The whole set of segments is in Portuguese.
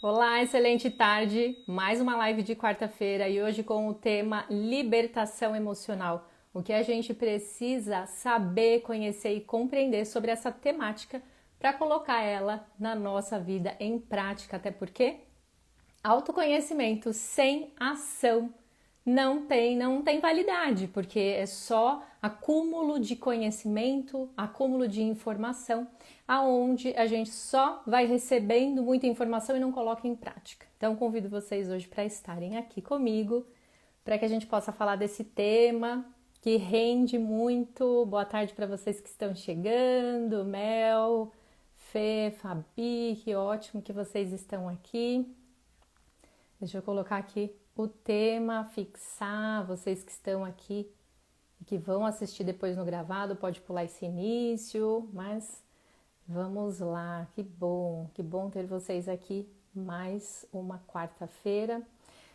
Olá, excelente tarde. Mais uma live de quarta-feira e hoje com o tema libertação emocional. O que a gente precisa saber, conhecer e compreender sobre essa temática para colocar ela na nossa vida em prática, até porque autoconhecimento sem ação não tem validade, porque é só acúmulo de conhecimento, acúmulo de informação, aonde a gente só vai recebendo muita informação e não coloca em prática. Então convido vocês hoje para estarem aqui comigo, para que a gente possa falar desse tema que rende muito. Boa tarde para vocês que estão chegando, Mel, Fê, Fabi, que ótimo que vocês estão aqui. Deixa eu colocar aqui o tema, fixar, vocês que estão aqui e que vão assistir depois no gravado, pode pular esse início, mas vamos lá, que bom ter vocês aqui mais uma quarta-feira.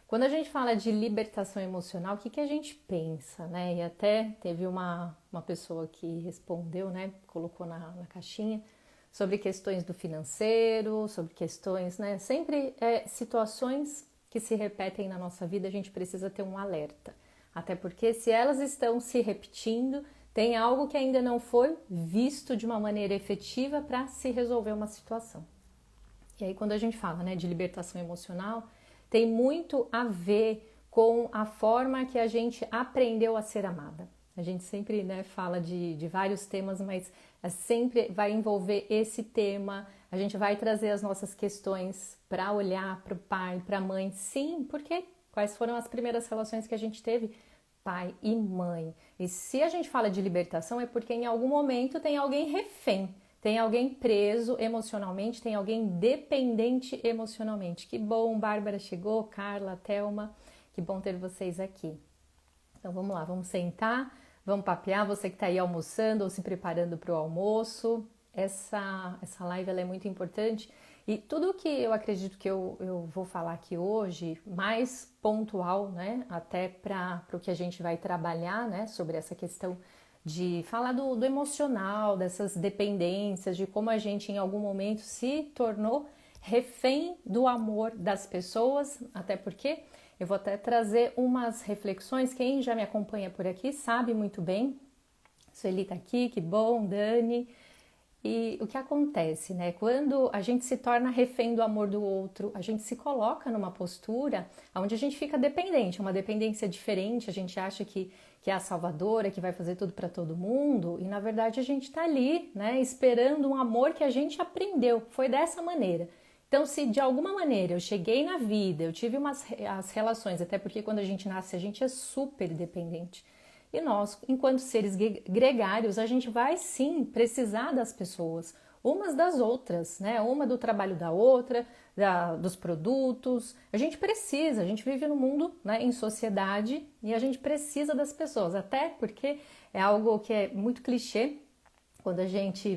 Quando a gente fala de libertação emocional, o que a gente pensa, né? E até teve uma pessoa que respondeu, né? Colocou na caixinha sobre questões do financeiro, sobre questões, né? Sempre situações que se repetem na nossa vida, a gente precisa ter um alerta. Até porque se elas estão se repetindo, tem algo que ainda não foi visto de uma maneira efetiva para se resolver uma situação. E aí quando a gente fala, né, de libertação emocional, tem muito a ver com a forma que a gente aprendeu a ser amada. A gente sempre, né, fala de vários temas, mas sempre vai envolver esse tema. A gente vai trazer as nossas questões para olhar para o pai, para a mãe. Sim, porque quais foram as primeiras relações que a gente teve? Pai e mãe. E se a gente fala de libertação é porque em algum momento tem alguém refém, tem alguém preso emocionalmente, tem alguém dependente emocionalmente. Que bom, Bárbara chegou, Carla, Thelma, que bom ter vocês aqui. Então vamos lá, vamos sentar, vamos papear, você que está aí almoçando ou se preparando para o almoço. Essa live ela é muito importante e tudo que eu acredito que eu vou falar aqui hoje, mais pontual, né, até para o que a gente vai trabalhar, né, sobre essa questão de falar do emocional, dessas dependências, de como a gente em algum momento se tornou refém do amor das pessoas, até porque eu vou até trazer umas reflexões, quem já me acompanha por aqui sabe muito bem, Sueli tá aqui, que bom, Dani. E o que acontece, né? Quando a gente se torna refém do amor do outro, a gente se coloca numa postura onde a gente fica dependente, uma dependência diferente, a gente acha que é a salvadora, que vai fazer tudo para todo mundo, e na verdade a gente tá ali, né, esperando um amor que a gente aprendeu, foi dessa maneira. Então, se de alguma maneira eu cheguei na vida, eu tive as relações, até porque quando a gente nasce a gente é super dependente. E nós, enquanto seres gregários, a gente vai sim precisar das pessoas, umas das outras, né? Uma do trabalho da outra, dos produtos. A gente precisa, a gente vive no mundo, né, em sociedade e a gente precisa das pessoas, até porque é algo que é muito clichê. Quando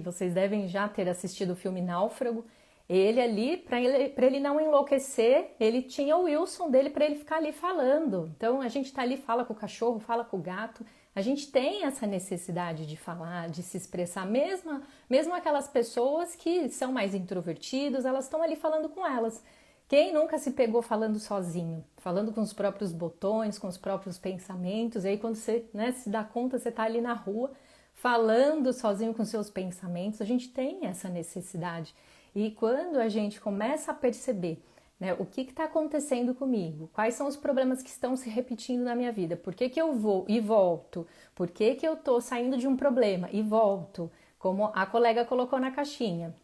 vocês devem já ter assistido o filme Náufrago, ele ali, para ele não enlouquecer, ele tinha o Wilson dele para ele ficar ali falando. Então a gente tá ali, fala com o cachorro, fala com o gato. A gente tem essa necessidade de falar, de se expressar, mesmo aquelas pessoas que são mais introvertidas, elas estão ali falando com elas. Quem nunca se pegou falando sozinho, falando com os próprios botões, com os próprios pensamentos, e aí quando você, né, se dá conta, você tá ali na rua, falando sozinho com seus pensamentos, a gente tem essa necessidade. E quando a gente começa a perceber, né, o que está acontecendo comigo, quais são os problemas que estão se repetindo na minha vida, por que eu vou e volto, por que eu estou saindo de um problema e volto, como a colega colocou na caixinha.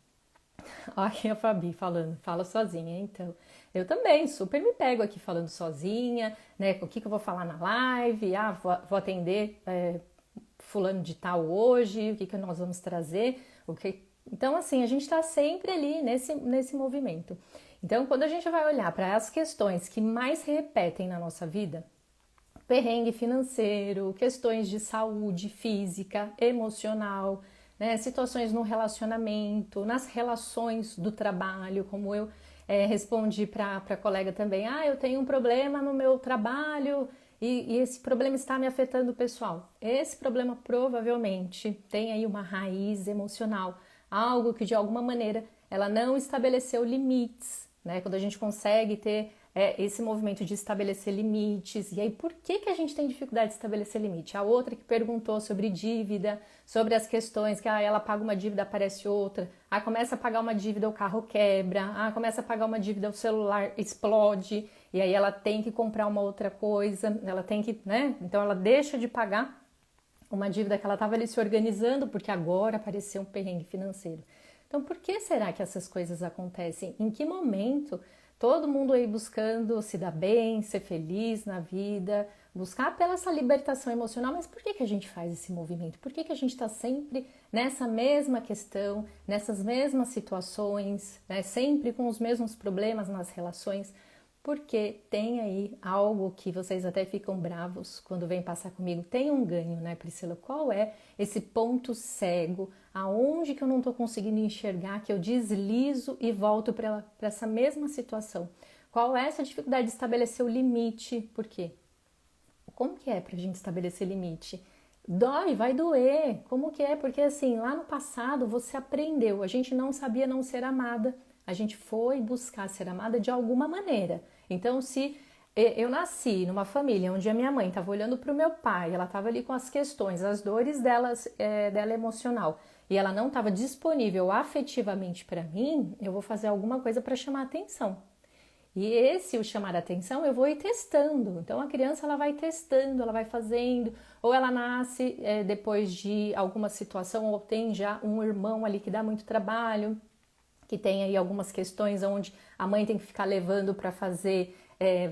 Olha aqui a Fabi falando, fala sozinha, então. Eu também super me pego aqui falando sozinha, né? O que eu vou falar na live, vou atender fulano de tal hoje, o que nós vamos trazer, Então, assim, a gente está sempre ali nesse movimento. Então, quando a gente vai olhar para as questões que mais repetem na nossa vida, perrengue financeiro, questões de saúde física, emocional, né, situações no relacionamento, nas relações do trabalho, como eu respondi para a colega também, eu tenho um problema no meu trabalho e esse problema está me afetando pessoal. Esse problema provavelmente tem aí uma raiz emocional, algo que de alguma maneira ela não estabeleceu limites né? Quando a gente consegue ter esse movimento de estabelecer limites. E aí, por que a gente tem dificuldade de estabelecer limite? A outra que perguntou sobre dívida, sobre as questões que ela paga uma dívida, aparece outra. Começa a pagar uma dívida, o carro quebra. Começa a pagar uma dívida, o celular explode. E aí ela tem que comprar uma outra coisa, ela tem que, né? Então ela deixa de pagar uma dívida que ela estava ali se organizando porque agora apareceu um perrengue financeiro. Então, por que será que essas coisas acontecem? Em que momento todo mundo aí buscando se dar bem, ser feliz na vida, buscar pela essa libertação emocional, mas por que a gente faz esse movimento? Por que a gente está sempre nessa mesma questão, nessas mesmas situações, né? Sempre com os mesmos problemas nas relações? Porque tem aí algo que vocês até ficam bravos quando vêm passar comigo. Tem um ganho, né, Priscila? Qual é esse ponto cego? Aonde que eu não estou conseguindo enxergar, que eu deslizo e volto para essa mesma situação? Qual é essa dificuldade de estabelecer o limite? Por quê? Como que é para a gente estabelecer limite? Dói, vai doer. Como que é? Porque assim, lá no passado você aprendeu, a gente não sabia não ser amada. A gente foi buscar ser amada de alguma maneira. Então, se eu nasci numa família onde a minha mãe estava olhando para o meu pai, ela estava ali com as questões, as dores dela emocional, e ela não estava disponível afetivamente para mim, eu vou fazer alguma coisa para chamar atenção. E o chamar atenção, eu vou ir testando. Então, a criança ela vai testando, ela vai fazendo, ou ela nasce depois de alguma situação, ou tem já um irmão ali que dá muito trabalho, que tem aí algumas questões onde a mãe tem que ficar levando para fazer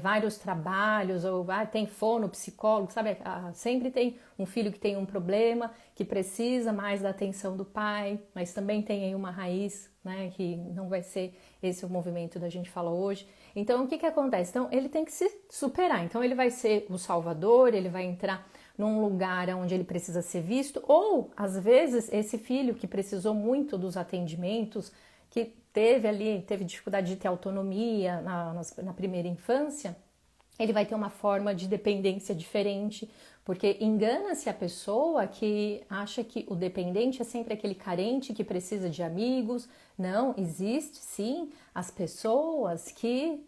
vários trabalhos, ou tem fono, psicólogo, sabe? Sempre tem um filho que tem um problema, que precisa mais da atenção do pai, mas também tem aí uma raiz, né? Que não vai ser esse o movimento da gente fala hoje. Então, o que acontece? Então, ele tem que se superar. Então, ele vai ser o salvador, ele vai entrar num lugar onde ele precisa ser visto, ou, às vezes, esse filho que precisou muito dos atendimentos, que teve dificuldade de ter autonomia na primeira infância, ele vai ter uma forma de dependência diferente, porque engana-se a pessoa que acha que o dependente é sempre aquele carente que precisa de amigos. Não, existe sim as pessoas que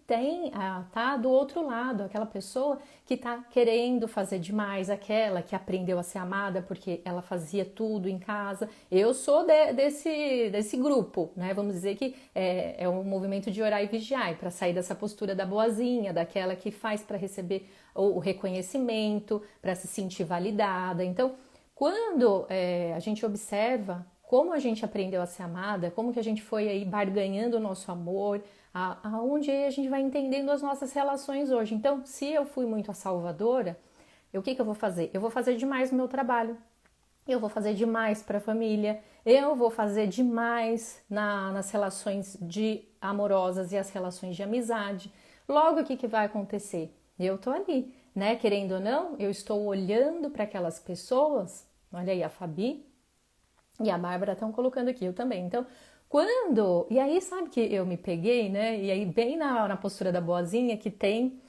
tá do outro lado, aquela pessoa que tá querendo fazer demais, aquela que aprendeu a ser amada porque ela fazia tudo em casa. Eu sou desse grupo, né? Vamos dizer que é um movimento de orar e vigiar, para sair dessa postura da boazinha, daquela que faz para receber o reconhecimento, para se sentir validada. Então, quando a gente observa como a gente aprendeu a ser amada, como que a gente foi aí barganhando o nosso amor, aonde a gente vai entendendo as nossas relações hoje. Então, se eu fui muito a salvadora, o que eu vou fazer? Eu vou fazer demais o meu trabalho, eu vou fazer demais para a família, eu vou fazer demais nas relações amorosas e as relações de amizade. Logo, o que vai acontecer? Eu tô ali, né? Querendo ou não, eu estou olhando para aquelas pessoas. Olha aí, a Fabi e a Bárbara estão colocando aqui, eu também. Então, e aí, sabe que eu me peguei, né? E aí, bem na postura da boazinha, que tem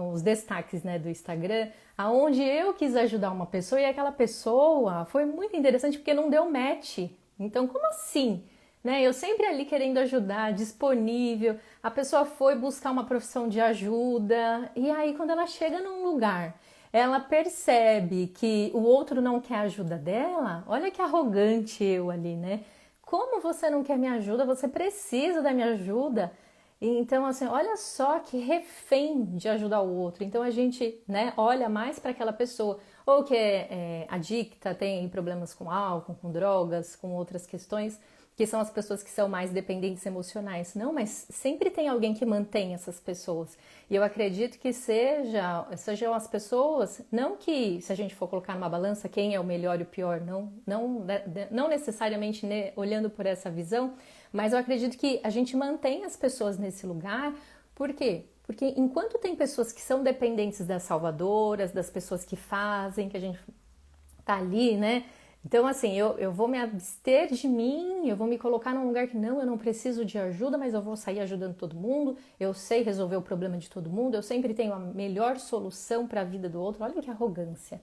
nos destaques, né, do Instagram, aonde eu quis ajudar uma pessoa e aquela pessoa foi muito interessante porque não deu match. Então, como assim? Né? Eu sempre ali querendo ajudar, disponível, a pessoa foi buscar uma profissão de ajuda, e aí quando ela chega num lugar, ela percebe que o outro não quer a ajuda dela, olha que arrogante eu ali, né? Como você não quer minha ajuda? Você precisa da minha ajuda. Então, assim, olha só que refém de ajudar o outro. Então, a gente, né, olha mais para aquela pessoa, ou que é adicta, tem problemas com álcool, com drogas, com outras questões, que são as pessoas que são mais dependentes emocionais. Não, mas sempre tem alguém que mantém essas pessoas. E eu acredito que sejam as pessoas, não que, se a gente for colocar numa balança, quem é o melhor e o pior, não necessariamente, né, olhando por essa visão, mas eu acredito que a gente mantém as pessoas nesse lugar. Por quê? Porque enquanto tem pessoas que são dependentes das salvadoras, das pessoas que fazem, que a gente tá ali, né? Então, assim, eu vou me abster de mim, eu vou me colocar num lugar que eu não preciso de ajuda, mas eu vou sair ajudando todo mundo, eu sei resolver o problema de todo mundo, eu sempre tenho a melhor solução para a vida do outro. Olha que arrogância.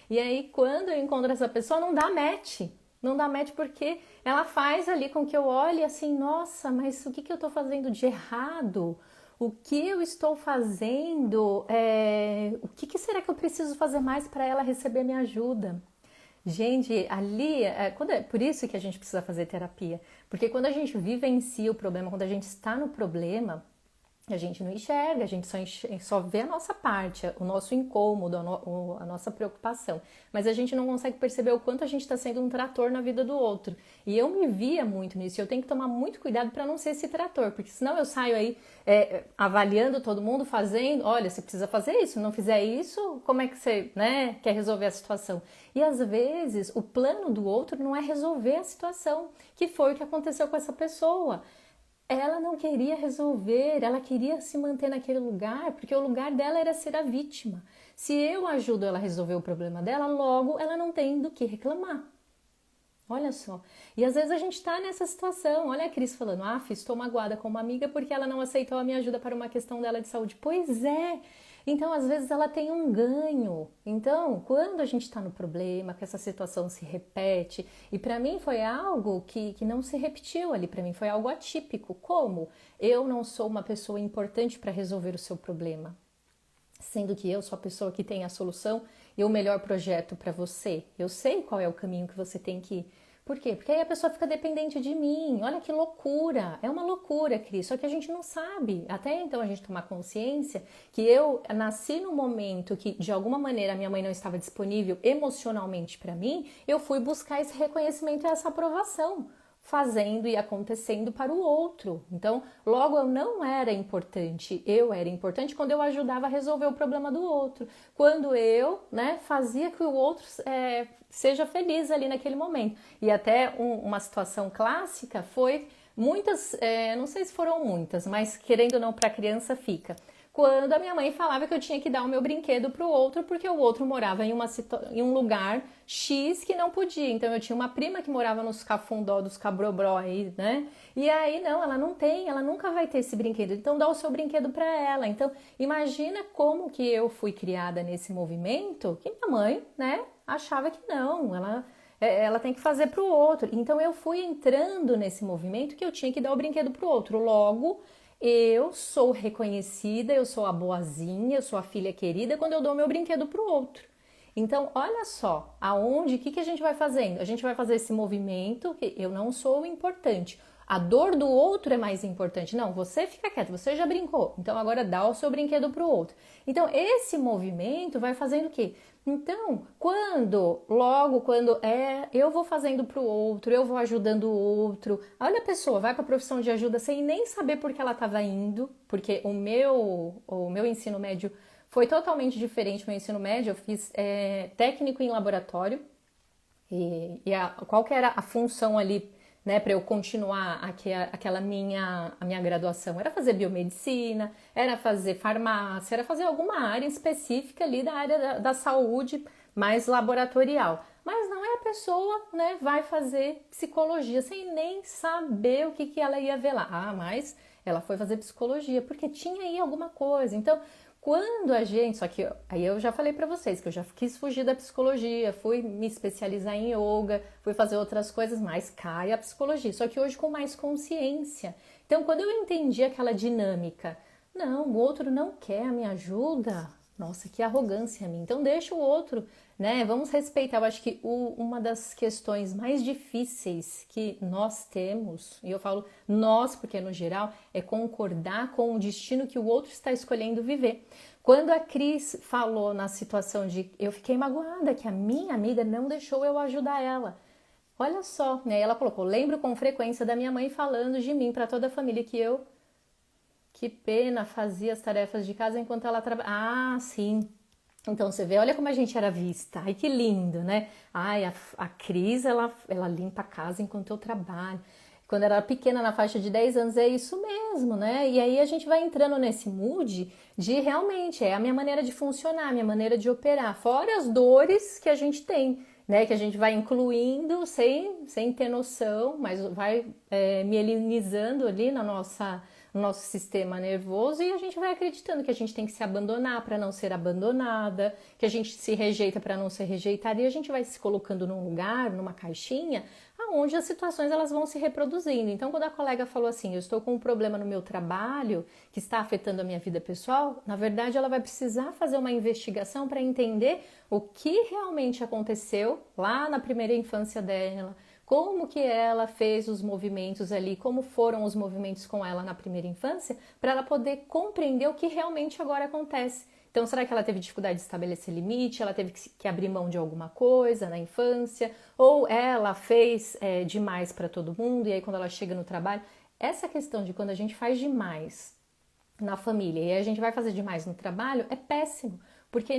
E aí, quando eu encontro essa pessoa, não dá match. Não dá match porque ela faz ali com que eu olhe assim, nossa, mas o que eu estou fazendo de errado? O que eu estou fazendo? O que será que eu preciso fazer mais para ela receber minha ajuda? Gente, ali, por isso que a gente precisa fazer terapia. Porque quando a gente vivencia o problema, quando a gente está no problema, a gente não enxerga, a gente só vê a nossa parte, o nosso incômodo, a nossa preocupação. Mas a gente não consegue perceber o quanto a gente está sendo um trator na vida do outro. E eu me via muito nisso, e eu tenho que tomar muito cuidado para não ser esse trator, porque senão eu saio aí avaliando todo mundo, fazendo, olha, você precisa fazer isso, não fizer isso, como é que você quer resolver a situação? E às vezes o plano do outro não é resolver a situação, que foi o que aconteceu com essa pessoa. Ela não queria resolver, ela queria se manter naquele lugar, porque o lugar dela era ser a vítima. Se eu ajudo ela a resolver o problema dela, logo ela não tem do que reclamar. Olha só. E às vezes a gente tá nessa situação. Olha a Cris falando, estou magoada com uma amiga porque ela não aceitou a minha ajuda para uma questão dela de saúde. Pois é! Então, às vezes, ela tem um ganho. Então, quando a gente está no problema, que essa situação se repete, e para mim foi algo que não se repetiu ali, para mim foi algo atípico. Como? Eu não sou uma pessoa importante para resolver o seu problema, sendo que eu sou a pessoa que tem a solução e o melhor projeto para você. Eu sei qual é o caminho que você tem que ir. Por quê? Porque aí a pessoa fica dependente de mim. Olha que loucura. É uma loucura, Cris. Só que a gente não sabe. Até então a gente tomar consciência que eu nasci no momento que, de alguma maneira, a minha mãe não estava disponível emocionalmente para mim, eu fui buscar esse reconhecimento e essa aprovação, fazendo e acontecendo para o outro. Então, logo eu não era importante, eu era importante quando eu ajudava a resolver o problema do outro, quando eu fazia que o outro seja feliz ali naquele momento. E até uma situação clássica foi muitas, não sei se foram muitas, mas querendo ou não para a criança fica. Quando a minha mãe falava que eu tinha que dar o meu brinquedo para o outro, porque o outro morava em um lugar X que não podia. Então eu tinha uma prima que morava nos cafundó dos cabrobró aí, né? E aí não, ela não tem, ela nunca vai ter esse brinquedo. Então dá o seu brinquedo para ela. Então imagina como que eu fui criada nesse movimento, que minha mãe, achava que não, ela tem que fazer para o outro. Então eu fui entrando nesse movimento que eu tinha que dar o brinquedo para o outro. Logo, eu sou reconhecida, eu sou a boazinha, eu sou a filha querida quando eu dou meu brinquedo pro outro. Então, olha só, o que a gente vai fazendo? A gente vai fazer esse movimento que eu não sou importante. A dor do outro é mais importante. Não, você fica quieto, você já brincou. Então, agora dá o seu brinquedo pro outro. Então, esse movimento vai fazendo o quê? Então, quando eu vou fazendo pro outro, eu vou ajudando o outro. Olha a pessoa, vai para a profissão de ajuda sem nem saber por que ela estava indo, porque o meu ensino médio foi totalmente diferente. Meu ensino médio, eu fiz técnico em laboratório qual que era a função ali, para eu continuar a minha graduação? Era fazer biomedicina, era fazer farmácia, era fazer alguma área específica ali da área da saúde, mais laboratorial. Mas não é a pessoa, vai fazer psicologia sem nem saber o que ela ia ver lá. Mas ela foi fazer psicologia porque tinha aí alguma coisa. Então, só que aí eu já falei pra vocês que eu já quis fugir da psicologia, fui me especializar em yoga, fui fazer outras coisas, mas cai a psicologia. Só que hoje com mais consciência. Então, quando eu entendi aquela dinâmica, não, o outro não quer a minha ajuda, nossa, que arrogância a mim. Então, deixa o outro, vamos respeitar. Eu acho que uma das questões mais difíceis que nós temos, e eu falo nós porque no geral, é concordar com o destino que o outro está escolhendo viver. Quando a Cris falou na situação de eu fiquei magoada que a minha amiga não deixou eu ajudar ela. Olha só, ela colocou, lembro com frequência da minha mãe falando de mim para toda a família que pena, fazia as tarefas de casa enquanto ela trabalhava. Sim. Então, você vê, olha como a gente era vista. Ai, que lindo, né? Ai, a Cris, ela limpa a casa enquanto eu trabalho. Quando ela era pequena, na faixa de 10 anos, é isso mesmo, né? E aí a gente vai entrando nesse mood de realmente, é a minha maneira de funcionar, a minha maneira de operar. Fora as dores que a gente tem, que a gente vai incluindo sem ter noção, mas vai mielinizando ali no nosso sistema nervoso e a gente vai acreditando que a gente tem que se abandonar para não ser abandonada, que a gente se rejeita para não ser rejeitada e a gente vai se colocando num lugar, numa caixinha, onde as situações elas vão se reproduzindo. Então, quando a colega falou assim, eu estou com um problema no meu trabalho que está afetando a minha vida pessoal, na verdade ela vai precisar fazer uma investigação para entender o que realmente aconteceu lá na primeira infância dela, como que ela fez os movimentos ali, como foram os movimentos com ela na primeira infância, para ela poder compreender o que realmente agora acontece. Então, será que ela teve dificuldade de estabelecer limite? Ela teve que abrir mão de alguma coisa na infância? Ou ela fez demais para todo mundo e aí quando ela chega no trabalho? Essa questão de quando a gente faz demais na família e a gente vai fazer demais no trabalho é péssimo. Porque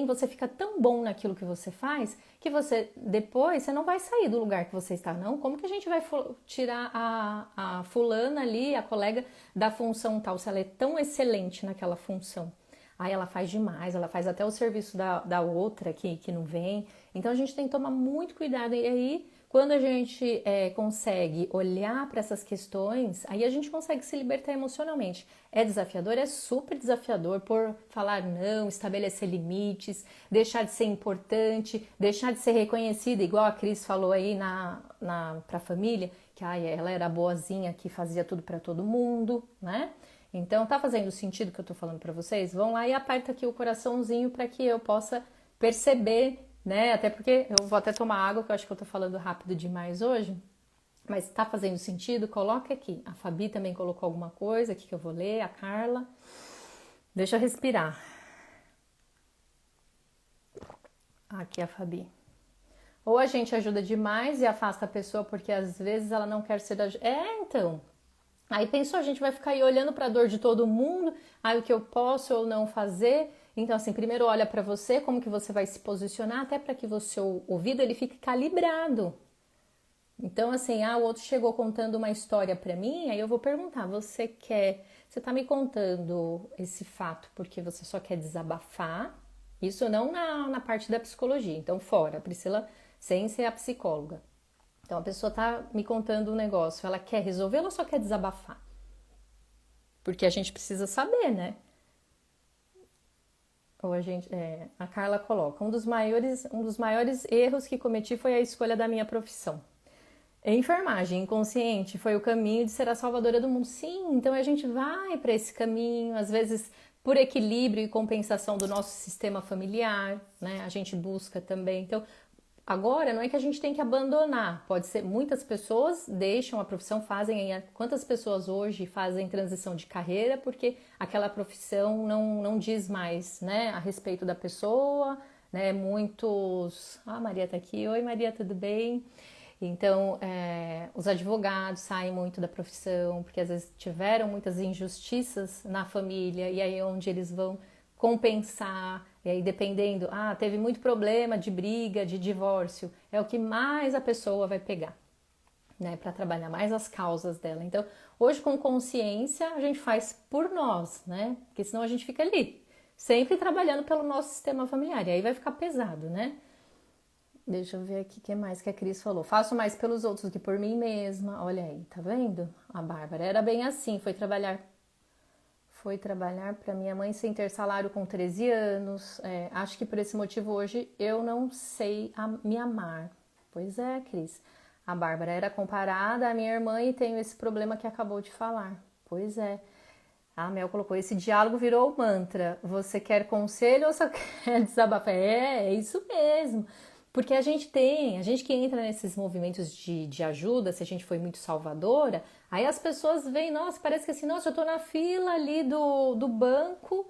você fica tão bom naquilo que você faz que depois você não vai sair do lugar que você está, não. Como que a gente vai tirar a fulana ali, a colega, da função tal, se ela é tão excelente naquela função? Aí ela faz demais, ela faz até o serviço da outra que não vem. Então a gente tem que tomar muito cuidado. E aí, quando a gente consegue olhar para essas questões, aí a gente consegue se libertar emocionalmente. É desafiador? É super desafiador por falar não, estabelecer limites, deixar de ser importante, deixar de ser reconhecida, igual a Cris falou aí para a família, que ela era boazinha que fazia tudo para todo mundo, né? Então, tá fazendo sentido o que eu tô falando para vocês? Vão lá e aperta aqui o coraçãozinho para que eu possa perceber, né? Até porque eu vou até tomar água, que eu acho que eu tô falando rápido demais hoje. Mas tá fazendo sentido? Coloca aqui. A Fabi também colocou alguma coisa aqui que eu vou ler, a Carla. Deixa eu respirar. Aqui a Fabi. Ou a gente ajuda demais e afasta a pessoa porque às vezes ela não quer ser ajudada. Então... Aí pensou, a gente vai ficar aí olhando para a dor de todo mundo, o que eu posso ou não fazer. Então, assim, primeiro olha para você, como que você vai se posicionar, até para que o seu ouvido ele fique calibrado. Então, assim, o outro chegou contando uma história para mim, aí eu vou perguntar, você tá me contando esse fato porque você só quer desabafar? Isso não na parte da psicologia, então fora, Priscila, sem ser a psicóloga. Então a pessoa tá me contando um negócio, ela quer resolver ou ela só quer desabafar? Porque a gente precisa saber, né? Ou a Carla coloca, um dos maiores erros que cometi foi a escolha da minha profissão. Enfermagem inconsciente foi o caminho de ser a salvadora do mundo. Sim, então a gente vai para esse caminho, às vezes por equilíbrio e compensação do nosso sistema familiar, né? A gente busca também. Então, agora, não é que a gente tem que abandonar, pode ser, muitas pessoas deixam a profissão, quantas pessoas hoje fazem transição de carreira porque aquela profissão não diz mais, né, a respeito da pessoa, né, muitos... Maria tá aqui, oi Maria, tudo bem? Então, os advogados saem muito da profissão porque às vezes tiveram muitas injustiças na família e aí é onde eles vão compensar, e aí dependendo, teve muito problema de briga, de divórcio, é o que mais a pessoa vai pegar, né, para trabalhar mais as causas dela. Então, hoje com consciência a gente faz por nós, né, porque senão a gente fica ali, sempre trabalhando pelo nosso sistema familiar, e aí vai ficar pesado, né. Deixa eu ver aqui o que mais que a Cris falou. Faço mais pelos outros do que por mim mesma. Olha aí, tá vendo? A Bárbara era bem assim, foi trabalhar para minha mãe sem ter salário com 13 anos. Acho que por esse motivo hoje eu não sei me amar. Pois é, Cris. A Bárbara era comparada à minha irmã e tenho esse problema que acabou de falar. Pois é. A Mel colocou, esse diálogo virou mantra. Você quer conselho ou só quer desabafar? É isso mesmo. Porque a gente que entra nesses movimentos de ajuda, se a gente foi muito salvadora, aí as pessoas veem, nossa, parece que assim, nossa, eu tô na fila ali do banco,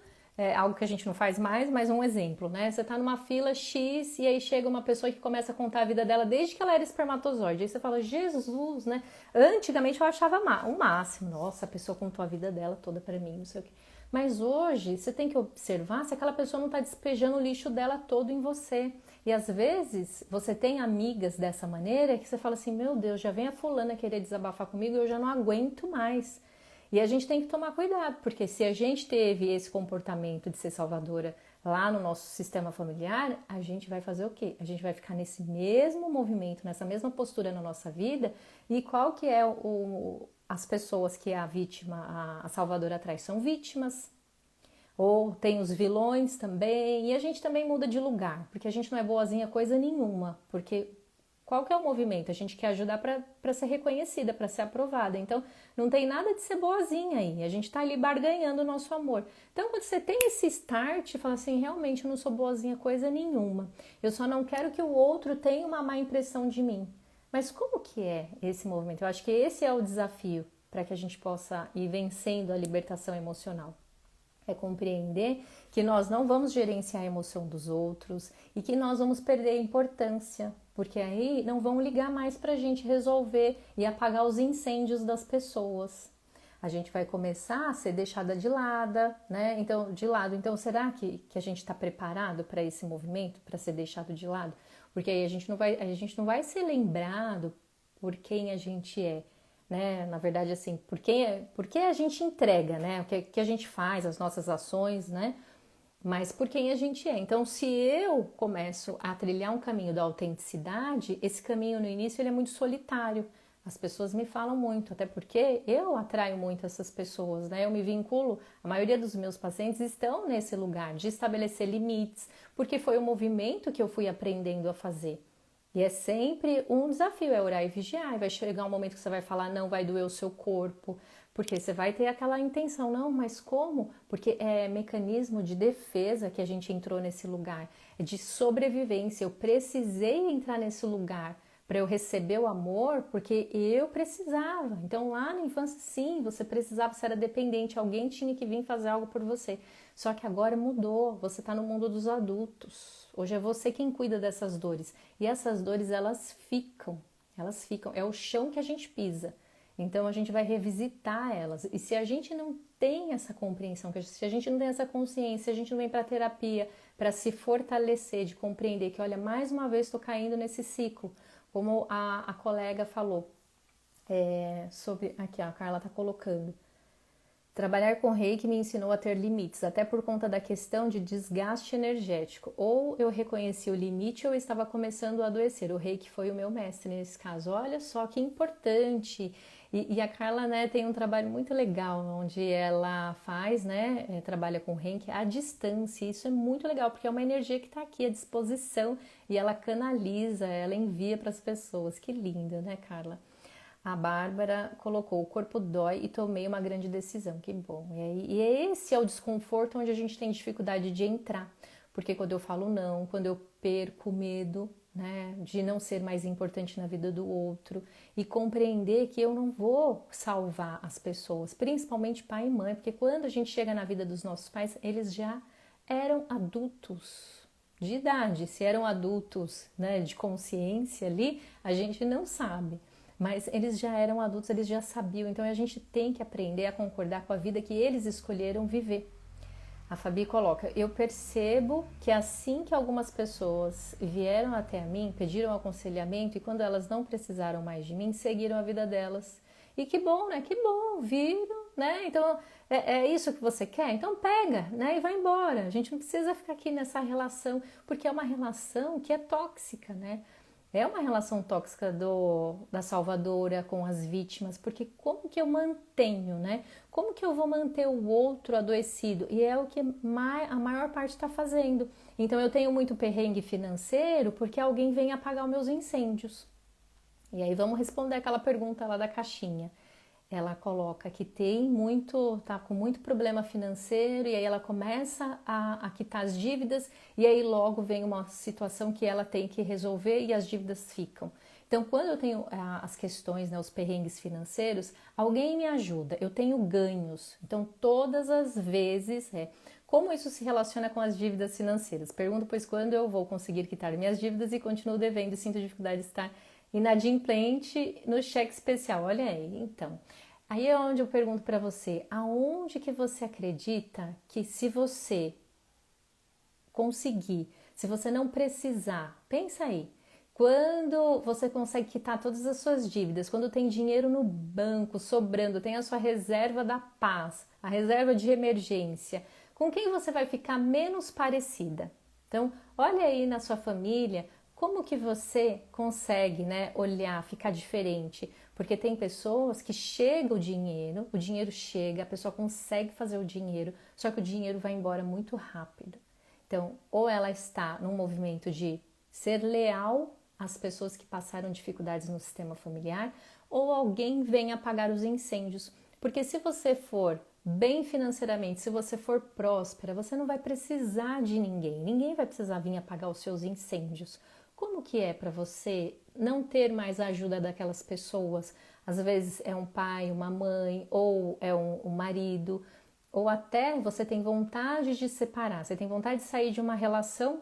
algo que a gente não faz mais, mas um exemplo, né? Você tá numa fila X e aí chega uma pessoa que começa a contar a vida dela desde que ela era espermatozoide. Aí você fala, Jesus, né? Antigamente eu achava o máximo, nossa, a pessoa contou a vida dela toda pra mim, não sei o quê. Mas hoje você tem que observar se aquela pessoa não está despejando o lixo dela todo em você. E às vezes você tem amigas dessa maneira que você fala assim, meu Deus, já vem a fulana querer desabafar comigo e eu já não aguento mais. E a gente tem que tomar cuidado, porque se a gente teve esse comportamento de ser salvadora lá no nosso sistema familiar, a gente vai fazer o quê? A gente vai ficar nesse mesmo movimento, nessa mesma postura na nossa vida. E qual que é as pessoas que a vítima, a salvadora traz, são vítimas, ou tem os vilões também, e a gente também muda de lugar, porque a gente não é boazinha coisa nenhuma, porque qual que é o movimento? A gente quer ajudar para ser reconhecida, para ser aprovada. Então, não tem nada de ser boazinha aí. A gente está ali barganhando o nosso amor. Então, quando você tem esse start, fala assim, realmente eu não sou boazinha coisa nenhuma. Eu só não quero que o outro tenha uma má impressão de mim. Mas como que é esse movimento? Eu acho que esse é o desafio para que a gente possa ir vencendo a libertação emocional. É compreender que nós não vamos gerenciar a emoção dos outros e que nós vamos perder a importância, porque aí não vão ligar mais para a gente resolver e apagar os incêndios das pessoas. A gente vai começar a ser deixada de lado, né? Então, será que a gente está preparado para esse movimento, para ser deixado de lado? Porque aí a gente não vai ser lembrado por quem a gente é. Né? Na verdade, assim, porque a gente entrega, né? O que a gente faz, as nossas ações, né? Mas por quem a gente é. Então, se eu começo a trilhar um caminho da autenticidade, esse caminho no início ele é muito solitário. As pessoas me falam muito, até porque eu atraio muito essas pessoas, né? Eu me vinculo, a maioria dos meus pacientes estão nesse lugar de estabelecer limites, porque foi o movimento que eu fui aprendendo a fazer. E é sempre um desafio, é orar e vigiar. E vai chegar um momento que você vai falar, não, vai doer o seu corpo. Porque você vai ter aquela intenção, não, mas como? Porque é mecanismo de defesa que a gente entrou nesse lugar. É de sobrevivência. Eu precisei entrar nesse lugar para eu receber o amor, porque eu precisava. Então lá na infância, sim, você precisava, você era dependente. Alguém tinha que vir fazer algo por você. Só que agora mudou, você está no mundo dos adultos. Hoje é você quem cuida dessas dores. E essas dores, elas ficam. É o chão que a gente pisa. Então a gente vai revisitar elas. E se a gente não tem essa compreensão, se a gente não tem essa consciência, se a gente não vem para terapia para se fortalecer, de compreender que, olha, mais uma vez estou caindo nesse ciclo. Como a colega falou, sobre... Aqui, a Carla está colocando. Trabalhar com reiki me ensinou a ter limites, até por conta da questão de desgaste energético. Ou eu reconheci o limite ou eu estava começando a adoecer. O reiki foi o meu mestre nesse caso. Olha só que importante. E a Carla, né, tem um trabalho muito legal, onde ela faz, né, trabalha com reiki à distância. Isso é muito legal, porque é uma energia que está aqui à disposição e ela canaliza, ela envia para as pessoas. Que linda, né, Carla? A Bárbara colocou, o corpo dói e tomei uma grande decisão, que bom. E esse é o desconforto onde a gente tem dificuldade de entrar. Porque quando eu falo não, quando eu perco o medo, né, de não ser mais importante na vida do outro e compreender que eu não vou salvar as pessoas, principalmente pai e mãe, porque quando a gente chega na vida dos nossos pais, eles já eram adultos de idade. Se eram adultos, né, de consciência ali, a gente não sabe. Mas eles já eram adultos, eles já sabiam, então a gente tem que aprender a concordar com a vida que eles escolheram viver. A Fabi coloca, eu percebo que assim que algumas pessoas vieram até a mim, pediram aconselhamento e quando elas não precisaram mais de mim, seguiram a vida delas. E que bom, né? Que bom, viram, né? Então, é isso que você quer? Então pega, né? E vai embora. A gente não precisa ficar aqui nessa relação, porque é uma relação que é tóxica, né? É uma relação tóxica da salvadora com as vítimas, porque como que eu mantenho, né? Como que eu vou manter o outro adoecido? E é o que a maior parte está fazendo. Então eu tenho muito perrengue financeiro porque alguém vem apagar os meus incêndios. E aí vamos responder aquela pergunta lá da caixinha. Ela coloca que tá com muito problema financeiro e aí ela começa a quitar as dívidas e aí logo vem uma situação que ela tem que resolver e as dívidas ficam. Então, quando eu tenho as questões, né, os perrengues financeiros, alguém me ajuda, eu tenho ganhos. Então, todas as vezes, como isso se relaciona com as dívidas financeiras? Pergunto, pois, quando eu vou conseguir quitar minhas dívidas e continuo devendo e sinto dificuldade de estar inadimplente no cheque especial. Olha aí, então. Aí é onde eu pergunto para você, aonde que você acredita que se você conseguir, se você não precisar, pensa aí, quando você consegue quitar todas as suas dívidas, quando tem dinheiro no banco sobrando, tem a sua reserva da paz, a reserva de emergência, com quem você vai ficar menos parecida? Então, olha aí na sua família, Como que você consegue, né, olhar, ficar diferente? Porque tem pessoas que chega o dinheiro chega, a pessoa consegue fazer o dinheiro, só que o dinheiro vai embora muito rápido. Então, ou ela está num movimento de ser leal às pessoas que passaram dificuldades no sistema familiar, ou alguém vem apagar os incêndios. Porque se você for bem financeiramente, se você for próspera, você não vai precisar de ninguém. Ninguém vai precisar vir apagar os seus incêndios. Como que é para você não ter mais a ajuda daquelas pessoas? Às vezes é um pai, uma mãe, ou é um marido, ou até você tem vontade de separar, você tem vontade de sair de uma relação,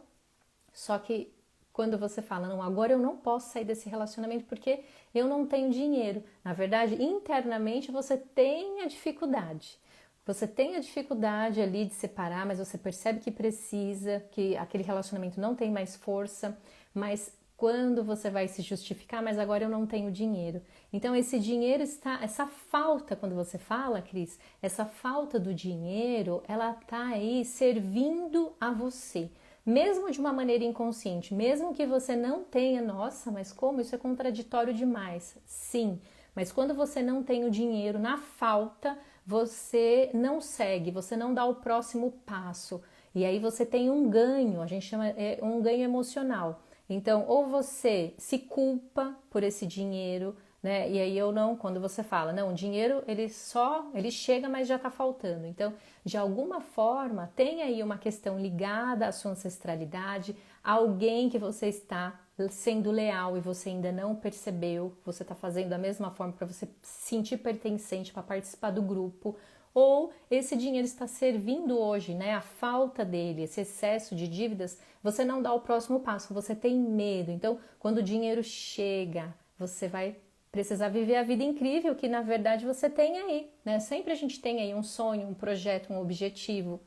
só que quando você fala, não, agora eu não posso sair desse relacionamento porque eu não tenho dinheiro. Na verdade, internamente você tem a dificuldade. Você tem a dificuldade ali de separar, mas você percebe que precisa, que aquele relacionamento não tem mais força, mas quando você vai se justificar, mas agora eu não tenho dinheiro. Então esse dinheiro está, essa falta, quando você fala, Cris, essa falta do dinheiro, ela está aí servindo a você. Mesmo de uma maneira inconsciente, mesmo que você não tenha, nossa, mas como isso é contraditório demais? Sim, mas quando você não tem o dinheiro na falta, você não segue, você não dá o próximo passo. E aí você tem um ganho, a gente chama um ganho emocional. Então, ou você se culpa por esse dinheiro, né? E aí eu não, quando você fala, não, o dinheiro ele chega, mas já tá faltando. Então, de alguma forma, tem aí uma questão ligada à sua ancestralidade, alguém que você está sendo leal e você ainda não percebeu, você está fazendo da mesma forma para você se sentir pertencente, para participar do grupo, ou esse dinheiro está servindo hoje, né? A falta dele, esse excesso de dívidas, você não dá o próximo passo, você tem medo. Então, quando o dinheiro chega, você vai precisar viver a vida incrível que na verdade você tem aí, né? Sempre a gente tem aí um sonho, um projeto, um objetivo.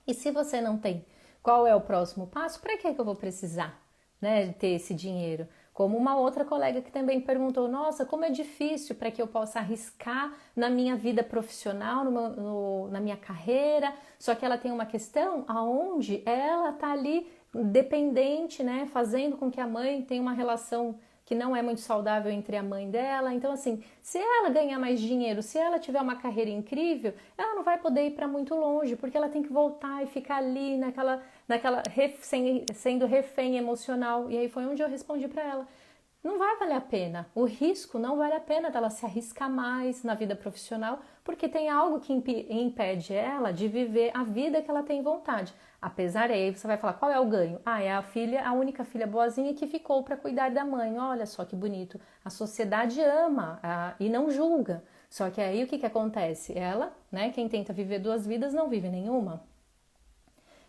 E se você não tem, qual é o próximo passo? Para que eu vou precisar, né, de ter esse dinheiro? Como uma outra colega que também perguntou, nossa, como é difícil para que eu possa arriscar na minha vida profissional, na minha carreira, só que ela tem uma questão aonde ela está ali dependente, né, fazendo com que a mãe tenha uma relação que não é muito saudável entre a mãe dela. Então, assim, se ela ganhar mais dinheiro, se ela tiver uma carreira incrível, ela não vai poder ir para muito longe, porque ela tem que voltar e ficar ali sendo refém emocional. E aí foi onde eu respondi para ela. Não vai valer a pena, o risco não vale a pena dela se arriscar mais na vida profissional, porque tem algo que impede ela de viver a vida que ela tem vontade. Apesar aí, você vai falar, qual é o ganho? Ah, é a filha, a única filha boazinha que ficou para cuidar da mãe. Olha só que bonito. A sociedade ama e não julga. Só que aí o que acontece? Ela, né, quem tenta viver duas vidas não vive nenhuma.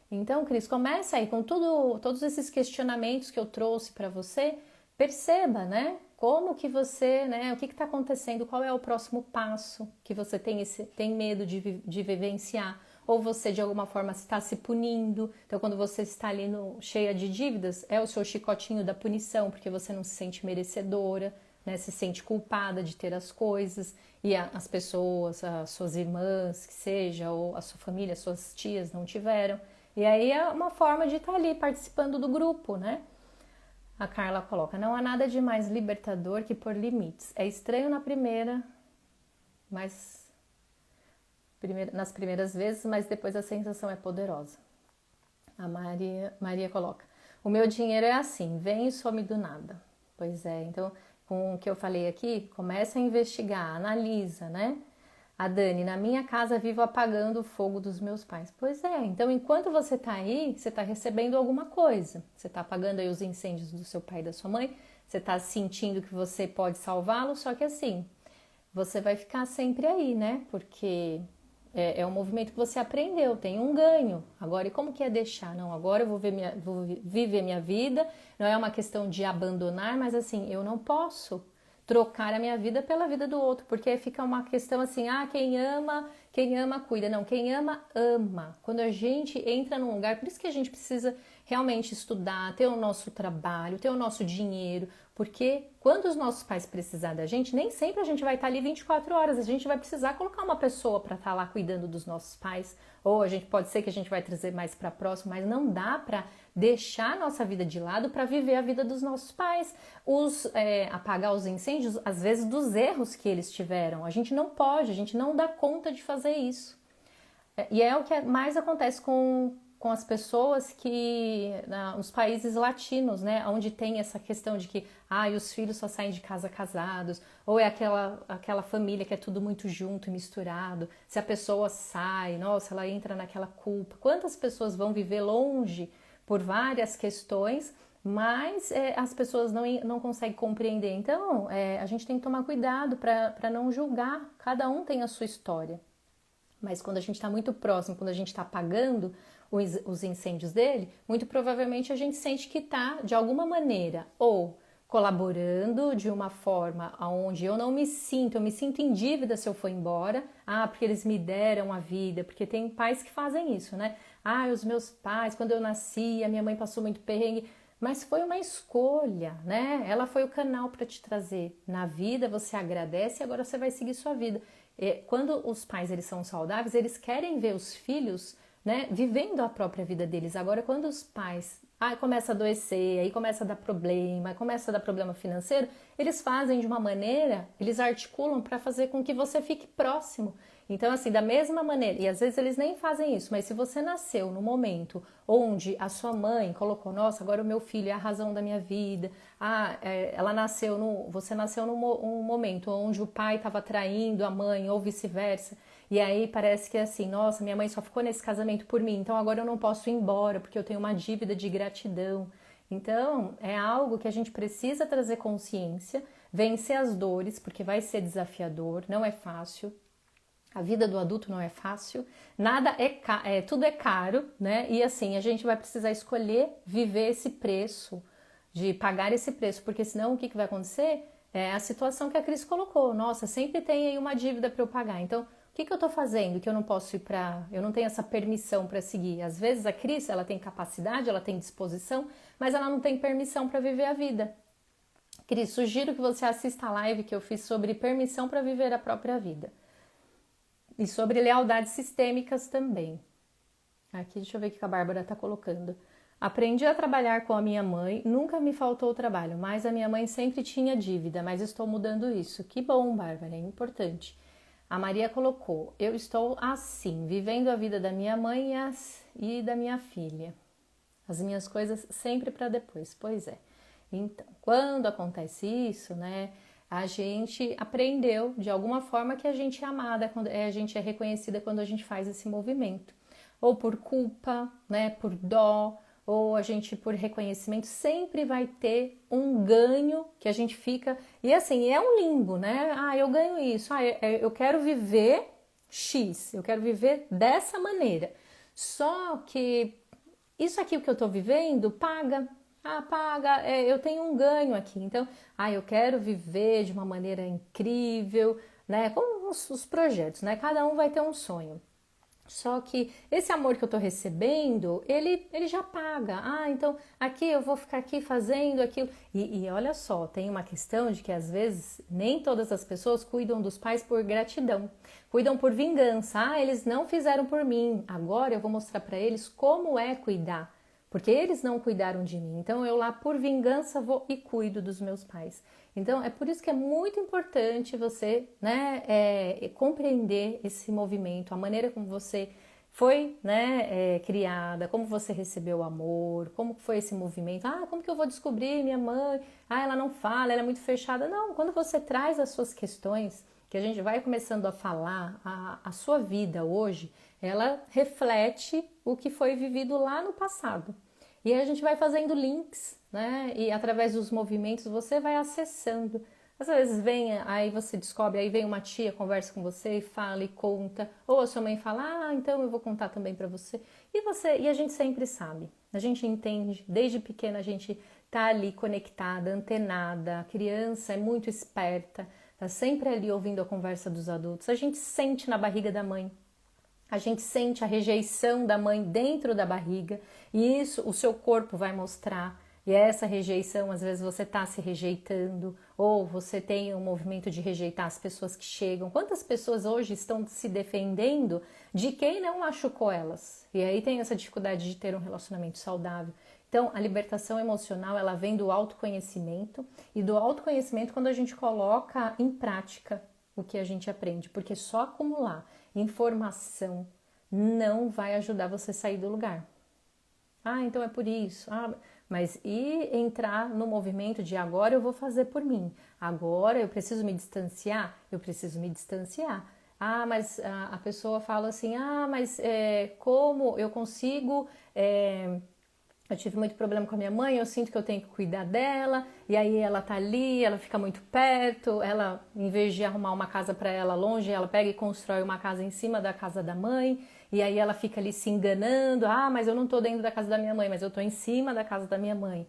Então, Cris, começa aí com todos esses questionamentos que eu trouxe para você. Perceba, né? Como que você, né? O que está acontecendo? Qual é o próximo passo que você tem medo de vivenciar? Ou você de alguma forma está se punindo? Então, quando você está ali cheia de dívidas, é o seu chicotinho da punição, porque você não se sente merecedora, né? Se sente culpada de ter as coisas e as pessoas, as suas irmãs, que seja, ou a sua família, as suas tias não tiveram. E aí é uma forma de estar ali participando do grupo, né? A Carla coloca, não há nada de mais libertador que pôr limites. É estranho na nas primeiras vezes, mas depois a sensação é poderosa. A Maria coloca, o meu dinheiro é assim, vem e some do nada. Pois é, então com o que eu falei aqui, começa a investigar, analisa, né? A Dani, na minha casa vivo apagando o fogo dos meus pais. Pois é, então enquanto você está aí, você está recebendo alguma coisa. Você está apagando aí os incêndios do seu pai e da sua mãe, você está sentindo que você pode salvá-lo, só que assim, você vai ficar sempre aí, né? Porque é um movimento que você aprendeu, tem um ganho. Agora, e como que é deixar? Não, agora eu vou viver minha vida, não é uma questão de abandonar, mas assim, eu não posso trocar a minha vida pela vida do outro, porque fica uma questão assim, quem ama cuida. Não, quem ama, ama. Quando a gente entra num lugar, por isso que a gente precisa realmente estudar, ter o nosso trabalho, ter o nosso dinheiro, porque quando os nossos pais precisar da gente, nem sempre a gente vai estar ali 24 horas, a gente vai precisar colocar uma pessoa para estar lá cuidando dos nossos pais, ou a gente pode ser que a gente vai trazer mais para próximo, mas não dá para deixar a nossa vida de lado para viver a vida dos nossos pais, apagar os incêndios, às vezes dos erros que eles tiveram. A gente não pode, a gente não dá conta de fazer isso. E é o que mais acontece com as pessoas nos países latinos, né, onde tem essa questão de que os filhos só saem de casa casados, ou é aquela família que é tudo muito junto e misturado. Se a pessoa sai, nossa, ela entra naquela culpa. Quantas pessoas vão viver longe por várias questões, mas as pessoas não conseguem compreender. Então, a gente tem que tomar cuidado para não julgar. Cada um tem a sua história. Mas quando a gente está muito próximo, quando a gente está apagando os incêndios dele, muito provavelmente a gente sente que está, de alguma maneira, ou colaborando de uma forma onde eu me sinto em dívida se eu for embora, porque eles me deram a vida, porque tem pais que fazem isso, né? Os meus pais, quando eu nasci, a minha mãe passou muito perrengue, mas foi uma escolha, né? Ela foi o canal para te trazer. Na vida você agradece e agora você vai seguir sua vida. Quando os pais eles são saudáveis, eles querem ver os filhos, né, vivendo a própria vida deles. Agora, quando os pais começam a adoecer, aí começa a dar problema financeiro, eles fazem de uma maneira, eles articulam para fazer com que você fique próximo. Então, assim, da mesma maneira, e às vezes eles nem fazem isso, mas se você nasceu no momento onde a sua mãe colocou, nossa, agora o meu filho é a razão da minha vida, você nasceu num momento onde o pai estava traindo a mãe ou vice-versa, e aí parece que é assim, nossa, minha mãe só ficou nesse casamento por mim, então agora eu não posso ir embora porque eu tenho uma dívida de gratidão. Então, é algo que a gente precisa trazer consciência, vencer as dores, porque vai ser desafiador, não é fácil. A vida do adulto não é fácil, tudo é caro, né? E assim, a gente vai precisar escolher viver esse preço, de pagar esse preço, porque senão o que vai acontecer? É a situação que a Cris colocou. Nossa, sempre tem aí uma dívida para eu pagar. Então, o que eu tô fazendo que eu não posso eu não tenho essa permissão para seguir? Às vezes a Cris, ela tem capacidade, ela tem disposição, mas ela não tem permissão para viver a vida. Cris, sugiro que você assista a live que eu fiz sobre permissão para viver a própria vida. E sobre lealdades sistêmicas também. Aqui, deixa eu ver o que a Bárbara está colocando. Aprendi a trabalhar com a minha mãe, nunca me faltou trabalho, mas a minha mãe sempre tinha dívida, mas estou mudando isso. Que bom, Bárbara, é importante. A Maria colocou, eu estou assim, vivendo a vida da minha mãe e da minha filha. As minhas coisas sempre para depois. Pois é. Então, quando acontece isso, né? A gente aprendeu de alguma forma que a gente é amada, a gente é reconhecida quando a gente faz esse movimento. Ou por culpa, né, por dó, ou a gente por reconhecimento, sempre vai ter um ganho que a gente fica... E assim, é um limbo, né? Eu ganho isso, eu quero viver X, eu quero viver dessa maneira. Só que isso aqui que eu tô vivendo paga... eu tenho um ganho aqui, então, eu quero viver de uma maneira incrível, né, como os projetos, né, cada um vai ter um sonho, só que esse amor que eu tô recebendo, ele já paga, então aqui eu vou ficar aqui fazendo aquilo, e olha só, tem uma questão de que às vezes nem todas as pessoas cuidam dos pais por gratidão, cuidam por vingança, eles não fizeram por mim, agora eu vou mostrar para eles como é cuidar, porque eles não cuidaram de mim. Então, eu lá, por vingança, vou e cuido dos meus pais. Então, é por isso que é muito importante você, né, compreender esse movimento, a maneira como você foi, né, criada, como você recebeu o amor, como foi esse movimento. Como que eu vou descobrir minha mãe? Ela não fala, ela é muito fechada. Não, quando você traz as suas questões, que a gente vai começando a falar, a sua vida hoje, ela reflete o que foi vivido lá no passado. E aí a gente vai fazendo links, né? E através dos movimentos você vai acessando. Às vezes aí você descobre, aí vem uma tia, conversa com você e fala e conta. Ou a sua mãe fala, então eu vou contar também para você. E a gente sempre sabe, a gente entende, desde pequena a gente tá ali conectada, antenada, a criança é muito esperta, tá sempre ali ouvindo a conversa dos adultos, a gente sente na barriga da mãe. A gente sente a rejeição da mãe dentro da barriga e isso o seu corpo vai mostrar. E essa rejeição, às vezes você está se rejeitando ou você tem um movimento de rejeitar as pessoas que chegam. Quantas pessoas hoje estão se defendendo de quem não machucou elas? E aí tem essa dificuldade de ter um relacionamento saudável. Então, a libertação emocional, ela vem do autoconhecimento e do autoconhecimento quando a gente coloca em prática o que a gente aprende, porque só acumular informação não vai ajudar você a sair do lugar. Ah, então é por isso. Ah, mas e entrar no movimento de agora eu vou fazer por mim. Agora eu preciso me distanciar? Eu preciso me distanciar. Ah, mas a pessoa fala assim, mas como eu consigo... eu tive muito problema com a minha mãe, eu sinto que eu tenho que cuidar dela, e aí ela tá ali, ela fica muito perto, ela, em vez de arrumar uma casa para ela longe, ela pega e constrói uma casa em cima da casa da mãe, e aí ela fica ali se enganando, mas eu não tô dentro da casa da minha mãe, mas eu tô em cima da casa da minha mãe.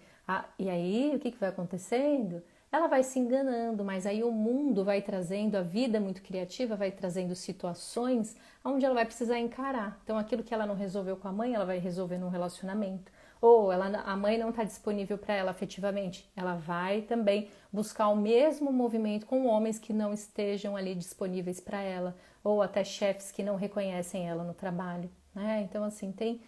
E aí, o que vai acontecendo? Ela vai se enganando, mas aí o mundo vai trazendo, a vida muito criativa vai trazendo situações onde ela vai precisar encarar. Então, aquilo que ela não resolveu com a mãe, ela vai resolver num relacionamento. Ou a mãe não está disponível para ela afetivamente, ela vai também buscar o mesmo movimento com homens que não estejam ali disponíveis para ela, ou até chefes que não reconhecem ela no trabalho, né? Então, assim, tem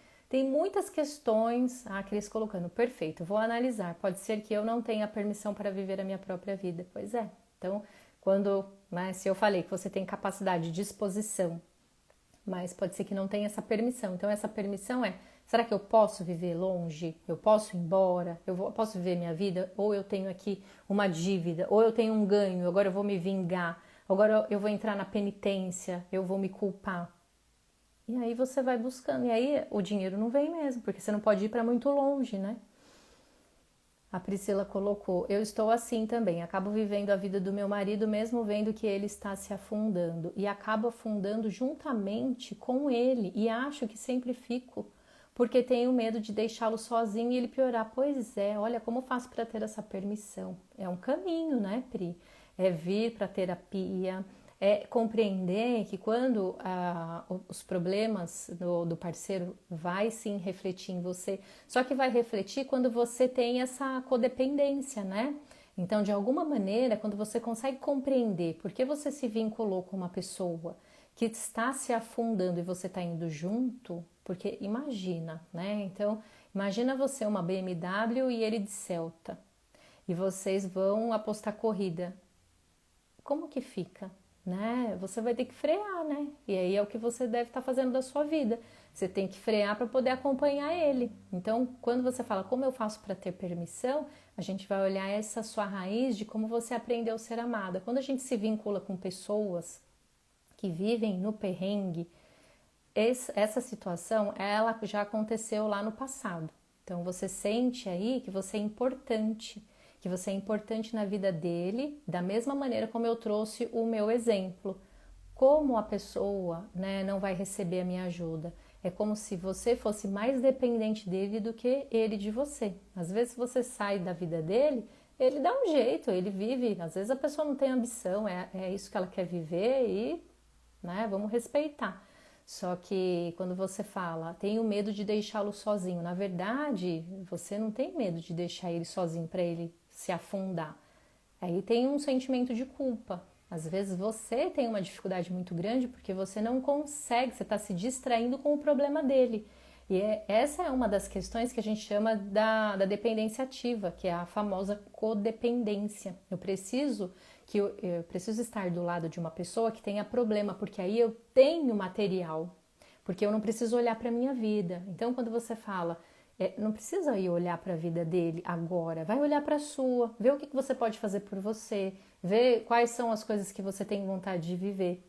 muitas questões. Cris colocando, perfeito, vou analisar. Pode ser que eu não tenha permissão para viver a minha própria vida. Pois é. Então, se eu falei que você tem capacidade de disposição, mas pode ser que não tenha essa permissão. Então, essa permissão será que eu posso viver longe? Eu posso ir embora? Posso viver minha vida? Ou eu tenho aqui uma dívida? Ou eu tenho um ganho? Agora eu vou me vingar? Agora eu vou entrar na penitência? Eu vou me culpar? E aí você vai buscando. E aí o dinheiro não vem mesmo, porque você não pode ir para muito longe, né? A Priscila colocou, eu estou assim também, acabo vivendo a vida do meu marido mesmo vendo que ele está se afundando e acabo afundando juntamente com ele e acho que sempre fico, porque tenho medo de deixá-lo sozinho e ele piorar. Pois é, olha como faço para ter essa permissão. É um caminho, né, Pri? É vir para terapia, é compreender que quando os problemas do parceiro vai sim refletir em você, só que vai refletir quando você tem essa codependência, né? Então, de alguma maneira, quando você consegue compreender por que você se vinculou com uma pessoa que está se afundando e você está indo junto, porque imagina, né? Então, imagina você uma BMW e ele de Celta, e vocês vão apostar corrida. Como que fica? Né? Você vai ter que frear, né? E aí é o que você deve estar fazendo da sua vida. Você tem que frear para poder acompanhar ele. Então, quando você fala como eu faço para ter permissão, a gente vai olhar essa sua raiz de como você aprendeu a ser amada. Quando a gente se vincula com pessoas que vivem no perrengue, essa situação, ela já aconteceu lá no passado. Então, você sente aí que você é importante, que você é importante na vida dele, da mesma maneira como eu trouxe o meu exemplo. Como a pessoa, né, não vai receber a minha ajuda? É como se você fosse mais dependente dele do que ele de você. Às vezes você sai da vida dele, ele dá um jeito, ele vive. Às vezes a pessoa não tem ambição, é isso que ela quer viver e, né, vamos respeitar. Só que quando você fala, tenho medo de deixá-lo sozinho, na verdade, você não tem medo de deixar ele sozinho para ele se afundar. Aí tem um sentimento de culpa. Às vezes você tem uma dificuldade muito grande porque você não consegue, você está se distraindo com o problema dele. E essa é uma das questões que a gente chama da dependência ativa, que é a famosa codependência. Eu preciso estar do lado de uma pessoa que tenha problema, porque aí eu tenho material, porque eu não preciso olhar para a minha vida. Então, quando você fala, não precisa ir olhar para a vida dele agora, vai olhar para a sua, ver o que você pode fazer por você, ver quais são as coisas que você tem vontade de viver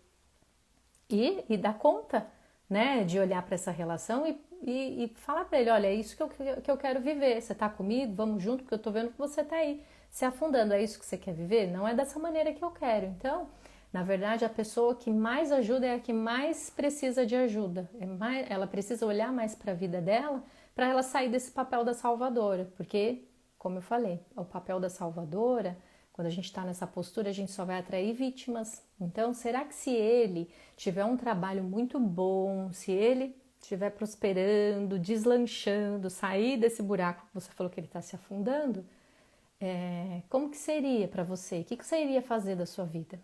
e dar conta, né, de olhar para essa relação e falar para ele, olha, é isso que eu quero viver, você tá comigo, vamos junto, porque eu tô vendo que você tá aí se afundando, é isso que você quer viver? Não é dessa maneira que eu quero. Então, na verdade, a pessoa que mais ajuda é a que mais precisa de ajuda, ela precisa olhar mais para a vida dela, para ela sair desse papel da salvadora, porque, como eu falei, o papel da salvadora Quando a gente está nessa postura, a gente só vai atrair vítimas. Então, será que se ele tiver um trabalho muito bom, se ele estiver prosperando, deslanchando, sair desse buraco que você falou que ele está se afundando, como que seria para você? O que você iria fazer da sua vida?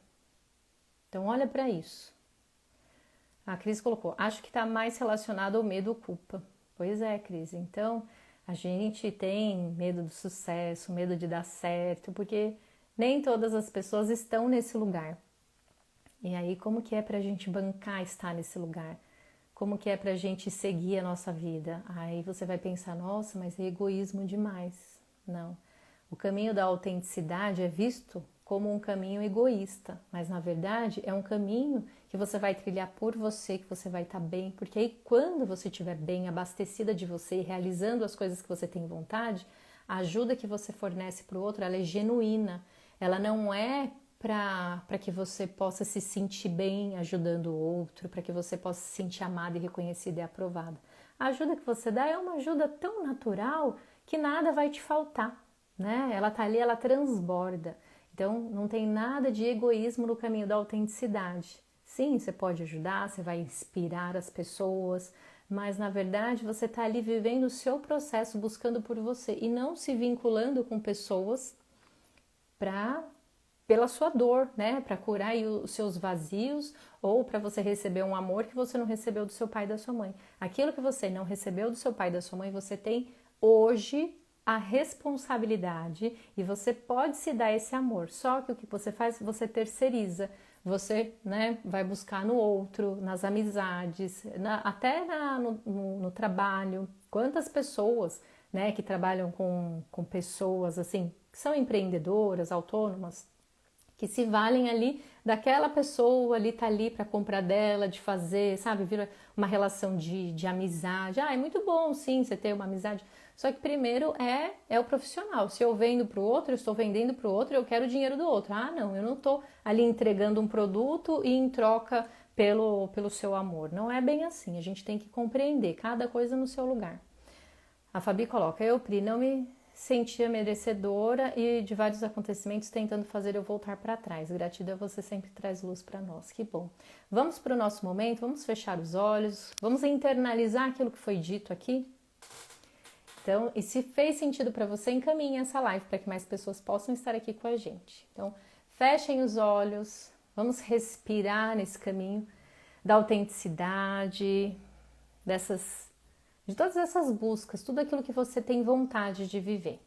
Então, olha para isso. A Cris colocou, acho que está mais relacionado ao medo ou culpa. Pois é, Cris. Então, a gente tem medo do sucesso, medo de dar certo, porque nem todas as pessoas estão nesse lugar. E aí, como que é pra gente bancar estar nesse lugar? Como que é pra gente seguir a nossa vida? Aí você vai pensar, nossa, mas é egoísmo demais. Não. O caminho da autenticidade é visto como um caminho egoísta, mas na verdade é um caminho que você vai trilhar por você, que você vai estar bem, porque aí quando você estiver bem, abastecida de você e realizando as coisas que você tem vontade, a ajuda que você fornece para o outro, ela é genuína, ela não é para que você possa se sentir bem ajudando o outro, para que você possa se sentir amada e reconhecida e aprovada. A ajuda que você dá é uma ajuda tão natural que nada vai te faltar, né? Ela tá ali, ela transborda. Então, não tem nada de egoísmo no caminho da autenticidade. Sim, você pode ajudar, você vai inspirar as pessoas, mas na verdade você está ali vivendo o seu processo, buscando por você e não se vinculando com pessoas pela sua dor, né? Para curar aí os seus vazios ou para você receber um amor que você não recebeu do seu pai e da sua mãe. Aquilo que você não recebeu do seu pai e da sua mãe, você tem hoje a responsabilidade e você pode se dar esse amor. Só que o que você faz, você terceiriza. Você, né, vai buscar no outro, nas amizades, até no trabalho. Quantas pessoas, né, que trabalham com pessoas assim, que são empreendedoras, autônomas, que se valem ali daquela pessoa ali, tá ali para comprar dela, de fazer, sabe, vira uma relação de amizade. Ah, é muito bom sim você ter uma amizade, só que primeiro é o profissional. Se eu vendo para o outro, eu estou vendendo para o outro, eu quero o dinheiro do outro. Ah, não, eu não estou ali entregando um produto e em troca pelo seu amor. Não é bem assim, a gente tem que compreender cada coisa no seu lugar. A Fabi coloca, eu, Pri, não me sentia merecedora e de vários acontecimentos tentando fazer eu voltar para trás. Gratidão, você sempre traz luz para nós. Que bom. Vamos para o nosso momento, vamos fechar os olhos, vamos internalizar aquilo que foi dito aqui. Então, e se fez sentido para você, encaminhe essa live para que mais pessoas possam estar aqui com a gente. Então, fechem os olhos, vamos respirar nesse caminho da autenticidade, de todas essas buscas, tudo aquilo que você tem vontade de viver.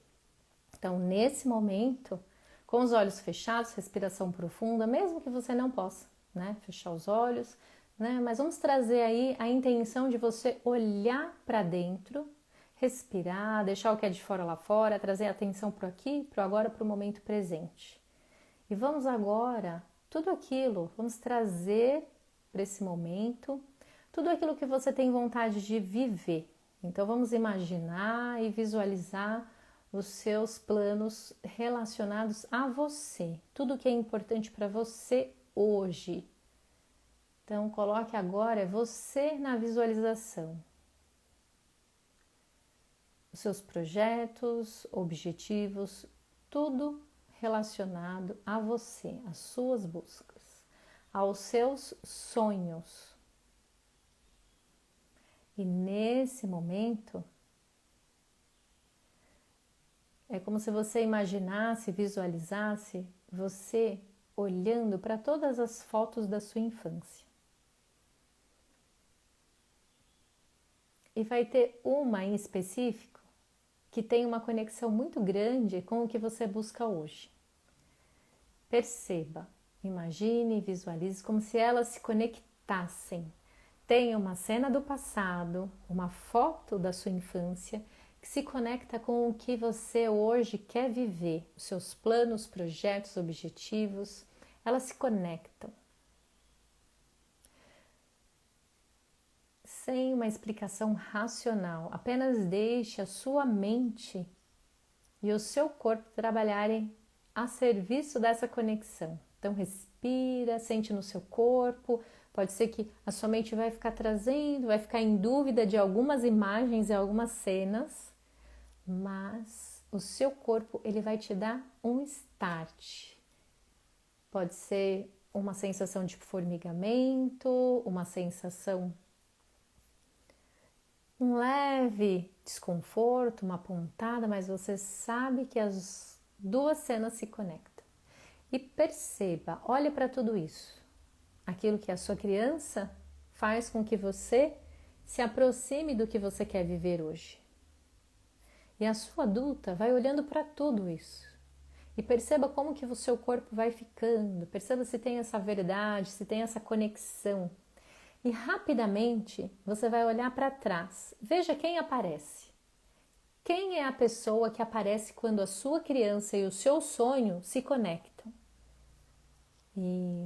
Então, nesse momento, com os olhos fechados, respiração profunda, mesmo que você não possa, né, fechar os olhos, né, mas vamos trazer aí a intenção de você olhar para dentro, respirar, deixar o que é de fora lá fora, trazer a atenção para aqui, para o agora, para o momento presente. E vamos agora, tudo aquilo, vamos trazer para esse momento, tudo aquilo que você tem vontade de viver. Então vamos imaginar e visualizar os seus planos relacionados a você, tudo que é importante para você hoje. Então coloque agora você na visualização. Os seus projetos, objetivos, tudo relacionado a você, às suas buscas, aos seus sonhos. E nesse momento, é como se você imaginasse, visualizasse você olhando para todas as fotos da sua infância. E vai ter uma em específico que tem uma conexão muito grande com o que você busca hoje. Perceba, imagine e visualize como se elas se conectassem. Tem uma cena do passado, uma foto da sua infância que se conecta com o que você hoje quer viver, os seus planos, projetos, objetivos, elas se conectam. Sem uma explicação racional, apenas deixe a sua mente e o seu corpo trabalharem a serviço dessa conexão. Então respira, sente no seu corpo. Pode ser que a sua mente vai ficar trazendo, vai ficar em dúvida de algumas imagens e algumas cenas, mas o seu corpo ele vai te dar um start. Pode ser uma sensação de formigamento, uma sensação, um leve desconforto, uma pontada, mas você sabe que as duas cenas se conectam. E perceba, olhe para tudo isso. Aquilo que a sua criança faz com que você se aproxime do que você quer viver hoje. E a sua adulta vai olhando para tudo isso. E perceba como que o seu corpo vai ficando. Perceba se tem essa verdade, se tem essa conexão. E rapidamente você vai olhar para trás. Veja quem aparece. Quem é a pessoa que aparece quando a sua criança e o seu sonho se conectam?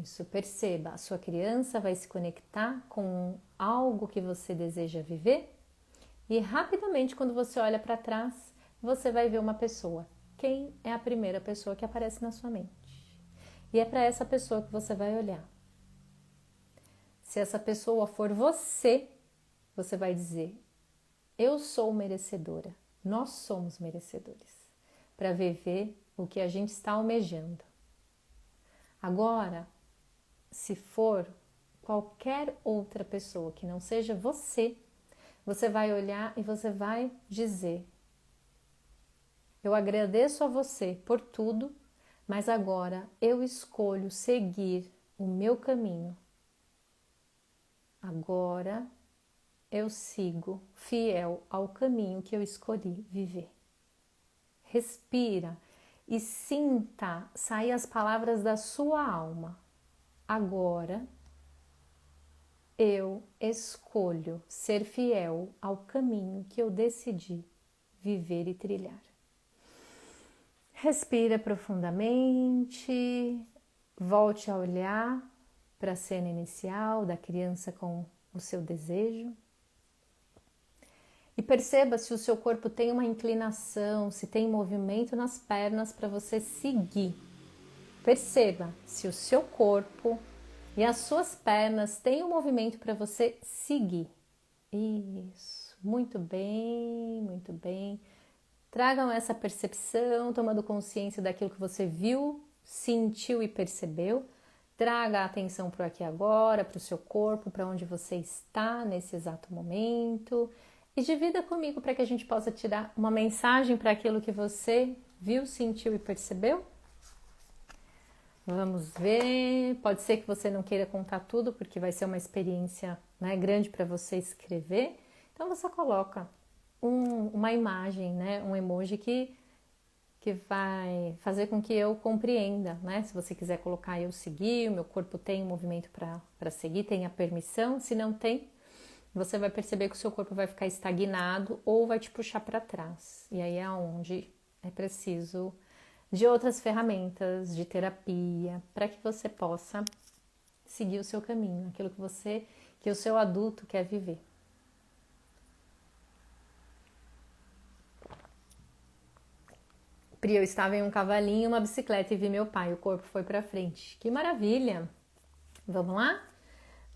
Isso, perceba, a sua criança vai se conectar com algo que você deseja viver e rapidamente quando você olha para trás, você vai ver uma pessoa. Quem é a primeira pessoa que aparece na sua mente? E é para essa pessoa que você vai olhar. Se essa pessoa for você, você vai dizer: eu sou merecedora, nós somos merecedores para viver o que a gente está almejando. Agora, se for qualquer outra pessoa que não seja você, você vai olhar e você vai dizer: eu agradeço a você por tudo, mas agora eu escolho seguir o meu caminho. Agora eu sigo fiel ao caminho que eu escolhi viver. Respira e sinta sair as palavras da sua alma. Agora eu escolho ser fiel ao caminho que eu decidi viver e trilhar. Respira profundamente, volte a olhar para a cena inicial da criança com o seu desejo. E perceba se o seu corpo tem uma inclinação, se tem movimento nas pernas para você seguir. Perceba se o seu corpo e as suas pernas têm um movimento para você seguir. Isso, muito bem, muito bem. Tragam essa percepção, tomando consciência daquilo que você viu, sentiu e percebeu. Traga a atenção para o aqui e agora, para o seu corpo, para onde você está nesse exato momento. E divida comigo para que a gente possa tirar uma mensagem para aquilo que você viu, sentiu e percebeu. Vamos ver. Pode ser que você não queira contar tudo, porque vai ser uma experiência, né, grande para você escrever. Então você coloca uma imagem, né, um emoji que vai fazer com que eu compreenda, né? Se você quiser colocar eu seguir, o meu corpo tem um movimento para seguir, tem a permissão. Se não tem, você vai perceber que o seu corpo vai ficar estagnado ou vai te puxar para trás. E aí é onde é preciso de outras ferramentas, de terapia, para que você possa seguir o seu caminho, aquilo que o seu adulto quer viver. Pri, eu estava em um cavalinho, uma bicicleta e vi meu pai, o corpo foi para frente. Que maravilha! Vamos lá?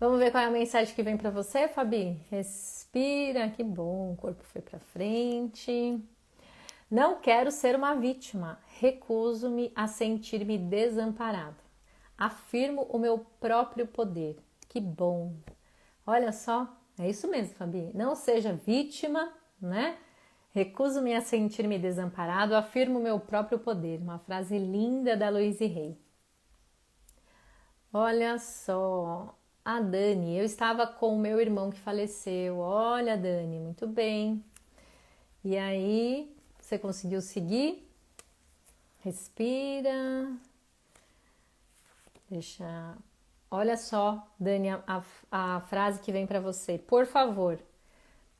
Vamos ver qual é a mensagem que vem para você, Fabi? Respira, que bom, o corpo foi para frente. Não quero ser uma vítima, recuso-me a sentir-me desamparada. Afirmo o meu próprio poder. Que bom! Olha só, é isso mesmo, Fabi. Não seja vítima, né? Recuso-me a sentir-me desamparado, afirmo o meu próprio poder. Uma frase linda da Louise Hay. Olha só, a Dani, eu estava com o meu irmão que faleceu. Olha, Dani, muito bem. E aí, você conseguiu seguir? Respira. Deixa. Olha só, Dani, a frase que vem para você. Por favor,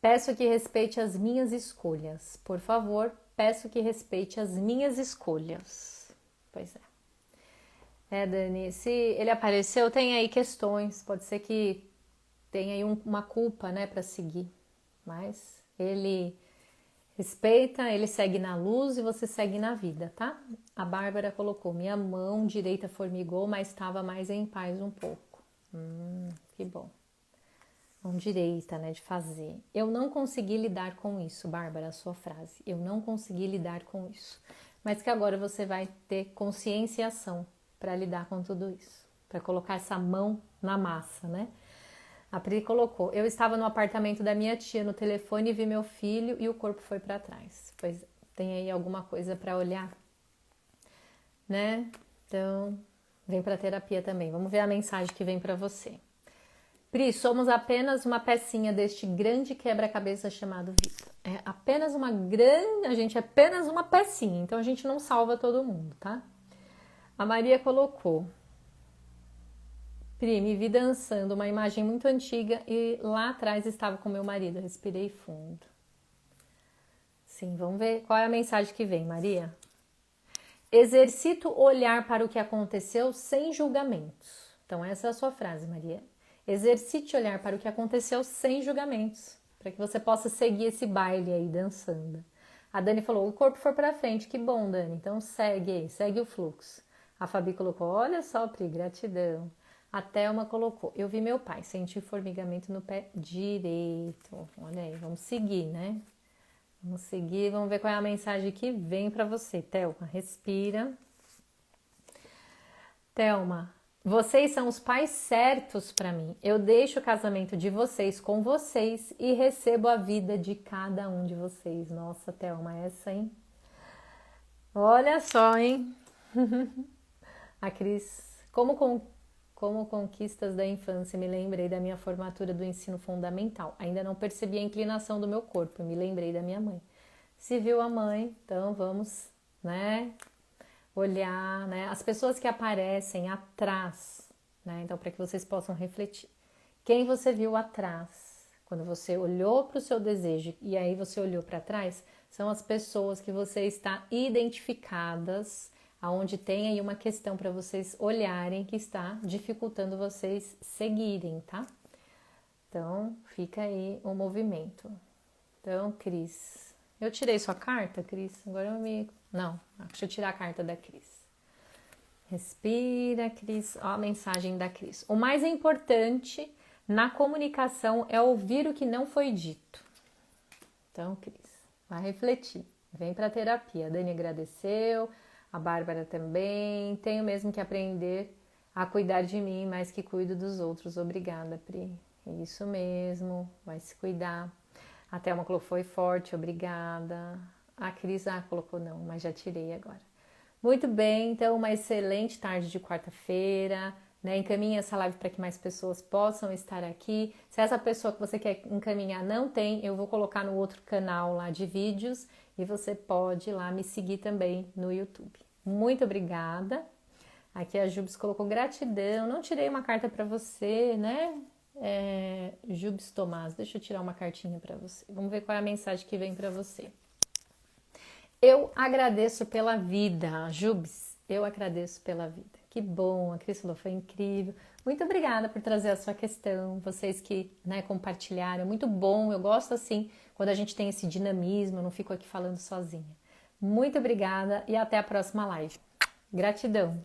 peço que respeite as minhas escolhas. Por favor, peço que respeite as minhas escolhas. Pois é. Dani, se ele apareceu, tem aí questões. Pode ser que tenha aí uma culpa, né, para seguir. Mas ele respeita, ele segue na luz e você segue na vida, tá? A Bárbara colocou: minha mão direita formigou, mas estava mais em paz um pouco. Que bom. mão direita, né, de fazer. Eu não consegui lidar com isso, Bárbara, a sua frase. Eu não consegui lidar com isso. Mas que agora você vai ter consciência e ação para lidar com tudo isso, para colocar essa mão na massa, né? A Pri colocou: eu estava no apartamento da minha tia no telefone e vi meu filho e o corpo foi para trás. Pois tem aí alguma coisa para olhar, né? Então, vem para terapia também. Vamos ver a mensagem que vem para você. Pri, somos apenas uma pecinha deste grande quebra-cabeça chamado vida. É apenas uma grande... A gente é apenas uma pecinha, então a gente não salva todo mundo, tá? A Maria colocou: Pri, me vi dançando uma imagem muito antiga e lá atrás estava com meu marido. Respirei fundo. Sim, vamos ver qual é a mensagem que vem, Maria. Exercito olhar para o que aconteceu sem julgamentos. Então essa é a sua frase, Maria. Exercite olhar para o que aconteceu sem julgamentos, para que você possa seguir esse baile aí dançando. A Dani falou: o corpo foi para frente. Que bom, Dani. Então segue aí, segue o fluxo. A Fabi colocou: olha só, Pri, gratidão. A Thelma colocou: eu vi meu pai, senti formigamento no pé direito. Olha aí, vamos seguir, né? Vamos seguir, vamos ver qual é a mensagem que vem para você. Thelma, respira. Thelma, vocês são os pais certos para mim. Eu deixo o casamento de vocês com vocês e recebo a vida de cada um de vocês. Nossa, Thelma, essa, hein? Olha só, hein? A Cris, como conquistas da infância, me lembrei da minha formatura do ensino fundamental. Ainda não percebi a inclinação do meu corpo, me lembrei da minha mãe. Se viu a mãe, então vamos, né? Olhar, né? As pessoas que aparecem atrás, né? Então, para que vocês possam refletir. Quem você viu atrás? Quando você olhou para o seu desejo e aí você olhou para trás, são as pessoas que você está identificadas, aonde tem aí uma questão para vocês olharem que está dificultando vocês seguirem, tá? Então, fica aí o movimento. Então, Cris, eu tirei sua carta, Cris? Agora eu me... Não, deixa eu tirar a carta da Cris. Respira, Cris. Ó a mensagem da Cris. O mais importante na comunicação é ouvir o que não foi dito. Então, Cris, vai refletir. Vem para a terapia. A Dani agradeceu, a Bárbara também. Tenho mesmo que aprender a cuidar de mim mais que cuido dos outros. Obrigada, Pri. É isso mesmo, vai se cuidar. A Thelma colocou: foi forte, obrigada. A Cris colocou: não, mas já tirei agora. Muito bem, então uma excelente tarde de quarta-feira, né? Encaminhe essa live para que mais pessoas possam estar aqui. Se essa pessoa que você quer encaminhar não tem, eu vou colocar no outro canal lá de vídeos e você pode ir lá me seguir também no YouTube. Muito obrigada. Aqui a Jubes colocou: gratidão. Não tirei uma carta para você, né? Jubes Tomás, deixa eu tirar uma cartinha para você. Vamos ver qual é a mensagem que vem para você. Eu agradeço pela vida, Jubes. Eu agradeço pela vida. Que bom, a Cris falou: foi incrível. Muito obrigada por trazer a sua questão. Vocês que, né, compartilharam, muito bom. Eu gosto assim quando a gente tem esse dinamismo. Eu não fico aqui falando sozinha. Muito obrigada e até a próxima live. Gratidão.